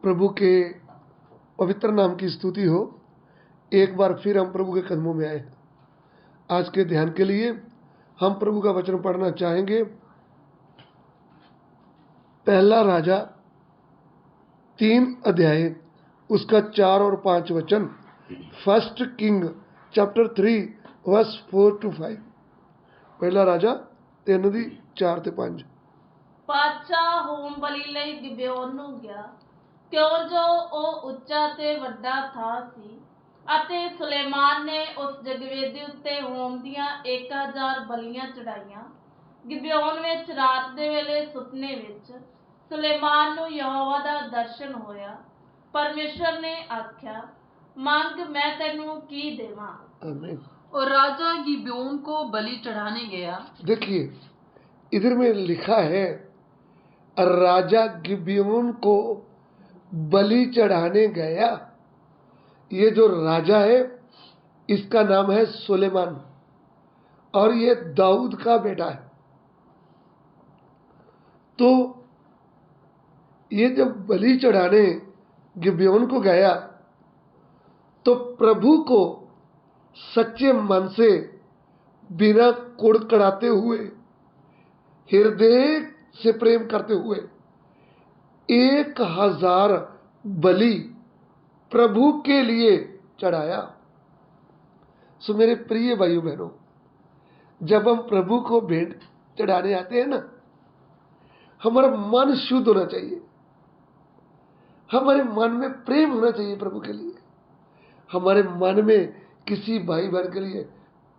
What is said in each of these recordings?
प्रभु के पवित्र नाम की स्तुति हो। एक बार फिर हम प्रभु के कदमों में आए। आज के ध्यान के लिए हम प्रभु का वचन पढ़ना चाहेंगे। पहला राजा 3 अध्याय उसका 4 और 5 वचन। First king chapter 3 verse 4 to 5। पहला राजा 3 ਦੀ 4 ਤੇ 5। ਪਾਤਸ਼ਾਹ ਹੋਮ ਬਲੀ ਲਈ ਗਿਬਿਓਨ ਨੂੰ ਗਿਆ, ਕਿਉਂ ਜੋ ਉਹ ਉੱਚਾ ਤੇ ਵੱਡਾ ਥਾਂ ਸੀ, ਅਤੇ ਸੁਲੇਮਾਨ ਨੇ ਉਸ ਜਗਵੇਦੀ ਉੱਤੇ ਹੋਮ ਦੀਆਂ 1000 ਬਲੀਆਂ ਚੜਾਈਆਂ। ਗਿਬਿਓਨ ਵਿੱਚ ਰਾਤ ਦੇ ਵੇਲੇ ਸੁਪਨੇ ਵਿੱਚ ਸੁਲੇਮਾਨ ਨੂੰ ਯਹੋਵਾ ਦਾ ਦਰਸ਼ਨ ਹੋਇਆ। ਪਰਮੇਸ਼ਰ ਨੇ ਆਖਿਆ, ਮੰਗ, मैं तेनू की देवां। और राजा गिबोन को बलि चढ़ाने गया। देखिए इधर में लिखा है राजा गिबोन को बलि चढ़ाने गया। ये जो राजा है इसका नाम है सुलेमान और ये दाऊद का बेटा है। तो ये जब बलि चढ़ाने गिबोन को गया तो प्रभु को सच्चे मन से बिना कुड़कड़ाते हुए हृदय से प्रेम करते हुए 1000 बलि प्रभु के लिए चढ़ाया। सो मेरे प्रिय भाइयों बहनों, जब हम प्रभु को भेंट चढ़ाने आते हैं ना, हमारा मन शुद्ध होना चाहिए, हमारे मन में प्रेम होना चाहिए प्रभु के लिए, हमारे मन में किसी भाई बहन के लिए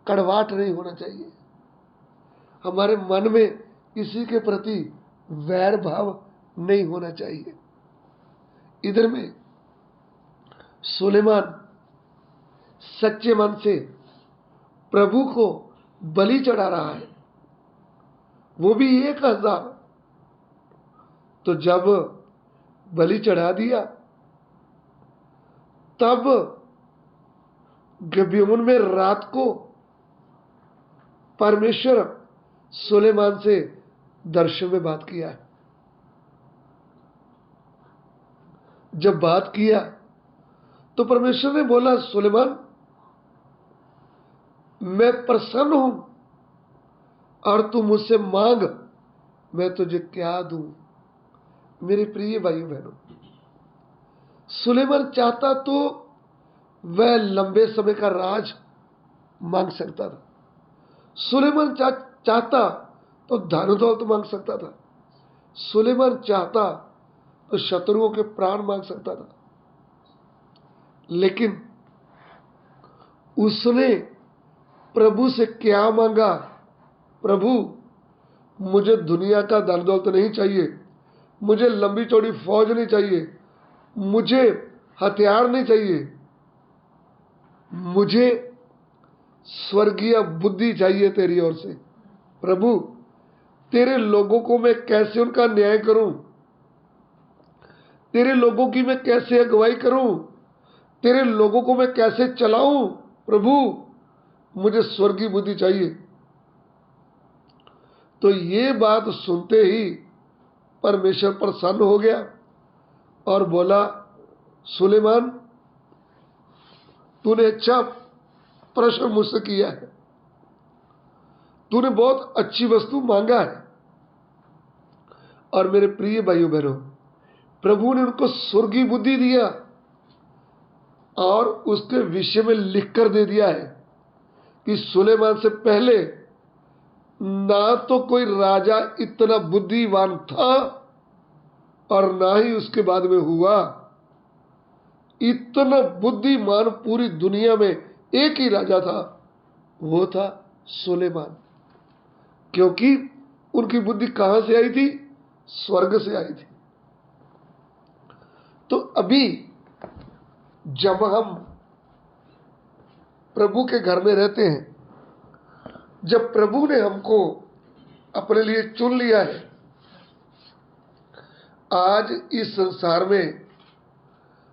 कड़वाहट नहीं होना चाहिए, हमारे मन में किसी के प्रति वैर भाव नहीं होना चाहिए। इधर में सुलेमान सच्चे मन से प्रभु को बलि चढ़ा रहा है, वो भी 1000। तो जब बलि चढ़ा दिया तब गिबोन में रात को परमेश्वर सुलेमान से दर्शन में बात किया है। जब बात किया तो परमेश्वर ने बोला, सुलेमान, मैं प्रसन्न हूं और तू मुझसे मांग, मैं तुझे क्या दूं। मेरे प्रिय भाइयों बहनों, सुलेमान चाहता तो वह लंबे समय का राज मांग सकता था, सुलेमान चाहता तो धन दौलत मांग सकता था, सुलेमान चाहता तो शत्रुओं के प्राण मांग सकता था, लेकिन उसने प्रभु से क्या मांगा? प्रभु, मुझे दुनिया का धन दौलत नहीं चाहिए, मुझे लंबी चौड़ी फौज नहीं चाहिए, मुझे हथियार नहीं चाहिए, मुझे स्वर्गीय बुद्धि चाहिए तेरी ओर से। प्रभु, तेरे लोगों को मैं कैसे उनका न्याय करूं, तेरे लोगों की मैं कैसे अगुवाई करूं, तेरे लोगों को मैं कैसे चलाऊं। प्रभु, मुझे स्वर्गीय बुद्धि चाहिए। तो ये बात सुनते ही परमेश्वर प्रसन्न हो गया और बोला, सुलेमान, तूने अच्छा प्रश्न मुझसे किया है, तूने बहुत अच्छी वस्तु मांगा है। और मेरे प्रिय भाइयों बहनों, प्रभु ने उनको स्वर्गीय बुद्धि दिया और उसके विषय में लिख कर दे दिया है कि सुलेमान से पहले ना तो कोई राजा इतना बुद्धिमान था और ना ही उसके बाद में हुआ। इतना बुद्धिमान पूरी दुनिया में एक ही राजा था, वो था सुलेमान। क्योंकि उनकी बुद्धि कहां से आई थी? स्वर्ग से आई थी। तो अभी जब हम प्रभु के घर में रहते हैं, जब प्रभु ने हमको अपने लिए चुन लिया है, आज इस संसार में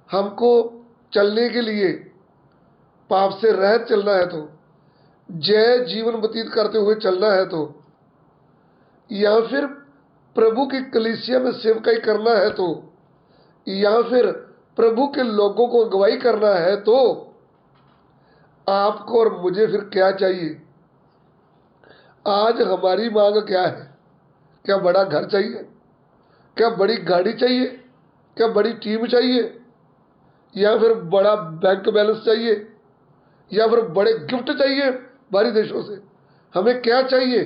हमको चलने के लिए पाप से रहित चलना है, तो जय जीवन व्यतीत करते हुए चलना है, तो या फिर प्रभु की कलीसिया में सेवकाई करना है, तो या फिर प्रभु के लोगों को अगुवाई करना है, तो आपको और मुझे फिर क्या चाहिए? आज हमारी मांग क्या है? क्या बड़ा घर चाहिए? क्या बड़ी गाड़ी चाहिए? क्या बड़ी टीम चाहिए? या फिर बड़ा बैंक बैलेंस चाहिए? या फिर बड़े गिफ्ट चाहिए बाहरी देशों से? हमें क्या चाहिए?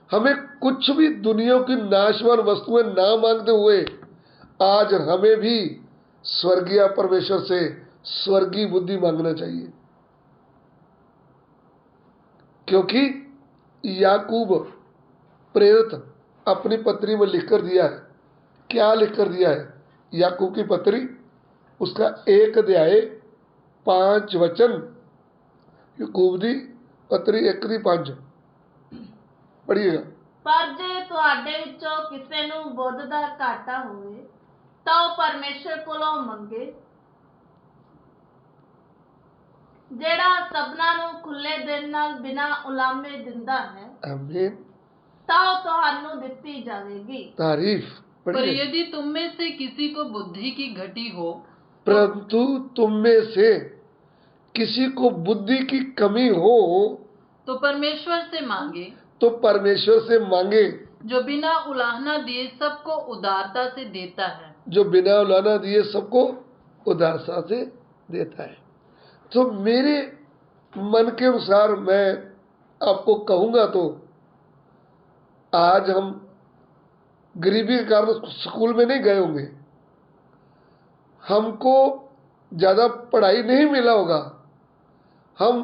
हमें कुछ भी दुनिया की नाशवान वस्तुएं ना मांगते हुए आज हमें भी स्वर्गीय परमेश्वर से स्वर्गीय बुद्धि मांगना चाहिए। क्योंकि याकूब प्रेरित अपनी पत्री में लिखकर दिया है। क्या लिखकर दिया है? याकूब की पत्री, उसका 1 अध्याय 5 वचन। याकूब दी पत्री 1 ਦੀ 5 पढ़िएगा। ਪਰ ਜੇ ਤੁਹਾਡੇ ਵਿੱਚੋਂ ਕਿਸੇ ਨੂੰ ਬੁੱਧ ਦਾ ਘਾਟਾ ਹੋਵੇ ਤਾਂ ਉਹ ਪਰਮੇਸ਼ਰ ਕੋਲੋਂ ਮੰਗੇ, ਜਿਹੜਾ ਸਭਨਾਂ ਨੂੰ ਖੁੱਲੇ ਦਿਲ ਨਾਲ ਬਿਨਾਂ ਉਲਾਮੇ ਦਿੰਦਾ ਹੈ, आमीन। ਤਾਂ ਉਹ ਤੁਹਾਨੂੰ ਦਿੱਤੀ ਜਾਵੇਗੀ। तारीफ। पर पढ़िए। यदि तुम में से किसी को बुद्धि की घटी हो परंतु तुम में से किसी को बुद्धि की कमी हो तो परमेश्वर से मांगे, तो परमेश्वर से मांगे, जो बिना उलाहना दिए सबको उदारता से देता है। जो बिना उलाहना दिए सबको उदारता से देता है। तो मेरे मन के अनुसार मैं आपको कहूंगा, तो आज हम गरीबी के कारण स्कूल में नहीं गए होंगे, हमको ज़्यादा पढ़ाई नहीं मिला होगा, हम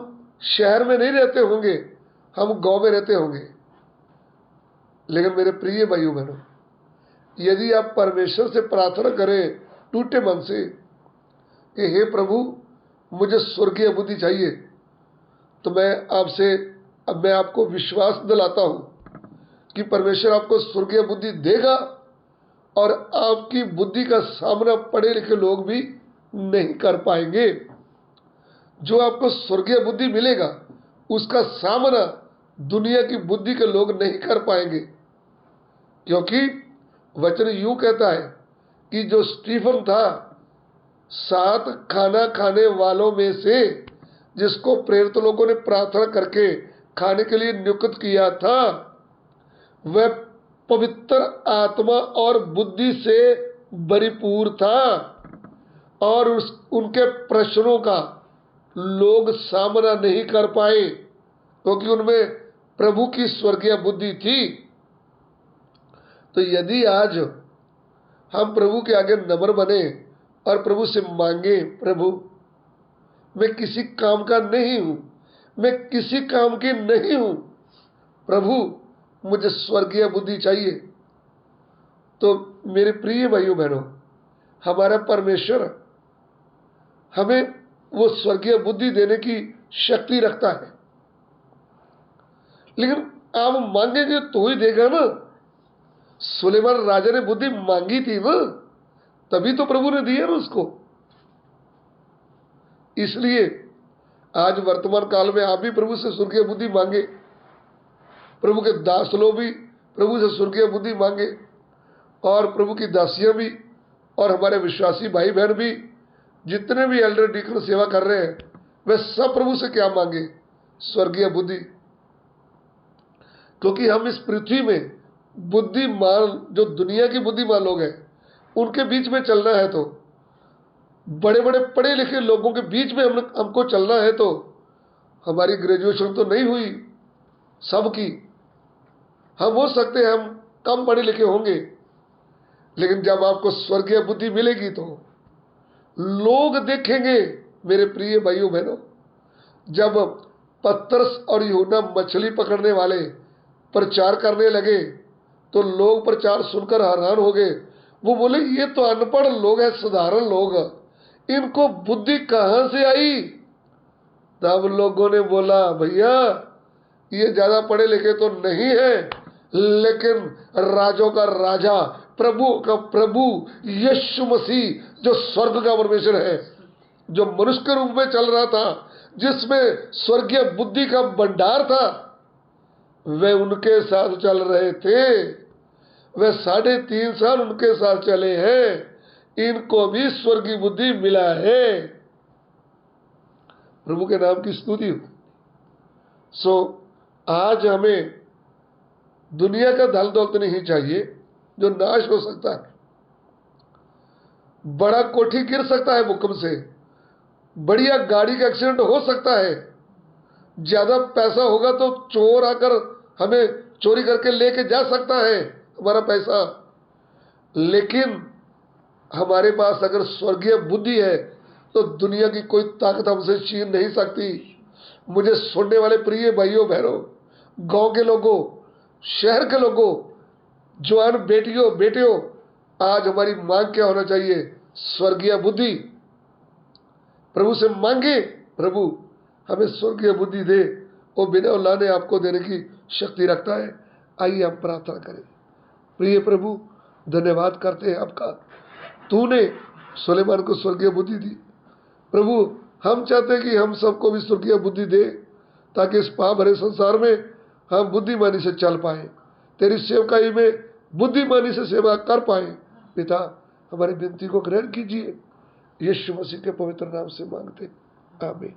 शहर में नहीं रहते होंगे, हम गांव में रहते होंगे। लेकिन मेरे प्रिय भाइयों बहनों, यदि आप परमेश्वर से प्रार्थना करें टूटे मन से कि हे प्रभु मुझे स्वर्गीय बुद्धि चाहिए, तो मैं आपको विश्वास दिलाता हूं कि परमेश्वर आपको स्वर्गीय बुद्धि देगा, और आपकी बुद्धि का सामना पढ़े लिखे लोग भी नहीं कर पाएंगे। जो आपको स्वर्गीय बुद्धि मिलेगा उसका सामना दुनिया की बुद्धि के लोग नहीं कर पाएंगे। क्योंकि वचन यूं कहता है कि जो स्टीफन था, 7 खाना खाने वालों में से जिसको प्रेरित लोगों ने प्रार्थना करके खाने के लिए नियुक्त किया था, वह पवित्र आत्मा और बुद्धि से भरपूर था, और उनके प्रश्नों का लोग सामना नहीं कर पाए, क्योंकि उनमें प्रभु की स्वर्गीय बुद्धि थी। तो यदि आज हम प्रभु के आगे नम्र बने और प्रभु से मांगे, प्रभु मैं किसी काम का नहीं हूं, मैं किसी काम की नहीं हूं, प्रभु मुझे स्वर्गीय बुद्धि चाहिए, तो मेरे प्रिय भाइयों बहनों, हमारा परमेश्वर हमें वो स्वर्गीय बुद्धि देने की शक्ति रखता है। लेकिन आप मांगेंगे तो ही देगा ना। सुलेमान राजा ने बुद्धि मांगी थी ना, तभी तो प्रभु ने दी है ना उसको। इसलिए आज वर्तमान काल में आप भी प्रभु से स्वर्गीय बुद्धि मांगे, प्रभु के दास लोग भी प्रभु से स्वर्गीय बुद्धि मांगे, और प्रभु की दासियां भी, और हमारे विश्वासी भाई बहन भी, जितने भी एल्डर डीकन सेवा कर रहे हैं, वे सब प्रभु से क्या मांगे? स्वर्गीय बुद्धि। क्योंकि हम इस पृथ्वी में बुद्धिमान, जो दुनिया की बुद्धिमान लोग हैं, उनके बीच में चलना है, तो बड़े बड़े पढ़े लिखे लोगों के बीच में हमको चलना है, तो हमारी ग्रेजुएशन तो नहीं हुई सबकी। हम हो सकते हैं हम कम पढ़े लिखे होंगे, लेकिन जब आपको स्वर्गीय बुद्धि मिलेगी तो लोग देखेंगे। मेरे प्रिय भाइयों बहनों, जब पतरस और यूहन्ना मछली पकड़ने वाले प्रचार करने लगे, तो लोग प्रचार सुनकर हैरान हो गए। वो बोले ये तो अनपढ़ लोग हैं, साधारण लोग, इनको बुद्धि कहां से आई? तब लोगों ने बोला भैया ये ज्यादा पढ़े लिखे तो नहीं है, लेकिन राजों का राजा, प्रभु का प्रभु यीशु मसीह, जो स्वर्ग का परमेश्वर है, जो मनुष्य के रूप में चल रहा था, जिसमें स्वर्गीय बुद्धि का भंडार था, वे उनके साथ चल रहे थे। वे 3.5 साल उनके साथ चले हैं, इनको भी स्वर्गीय बुद्धि मिला है। प्रभु के नाम की स्तुति हो। सो आज हमें दुनिया का धन दौलत नहीं चाहिए जो नाश हो सकता है। बड़ा कोठी गिर सकता है भूकंप से, बढ़िया गाड़ी का एक्सीडेंट हो सकता है, ज्यादा पैसा होगा तो चोर आकर हमें चोरी करके लेके जा सकता है हमारा पैसा। लेकिन हमारे पास अगर स्वर्गीय बुद्धि है तो दुनिया की कोई ताकत हमसे छीन नहीं सकती। मुझे सुनने वाले प्रिय भाइयों बहनों, गांव के लोगों, शहर के लोगों, जवान बेटियों बेटियों, आज हमारी मांग क्या होना चाहिए? स्वर्गीय बुद्धि। प्रभु से मांगे, प्रभु हमें स्वर्गीय बुद्धि दे। वो बिना औलाने आपको देने की शक्ति रखता है। आइए हम प्रार्थना करें। प्रिय प्रभु, धन्यवाद करते हैं आपका, तूने सुलेमान को स्वर्गीय बुद्धि दी। प्रभु हम चाहते हैं कि हम सबको भी स्वर्गीय बुद्धि दे, ताकि इस पाप भरे संसार में हम बुद्धिमानी से चल पाए, तेरी सेवकाई में बुद्धिमानी से सेवा कर पाए। पिता, हमारी विनती को ग्रहण कीजिए। यीशु मसीह के पवित्र नाम से मांगते, आमीन।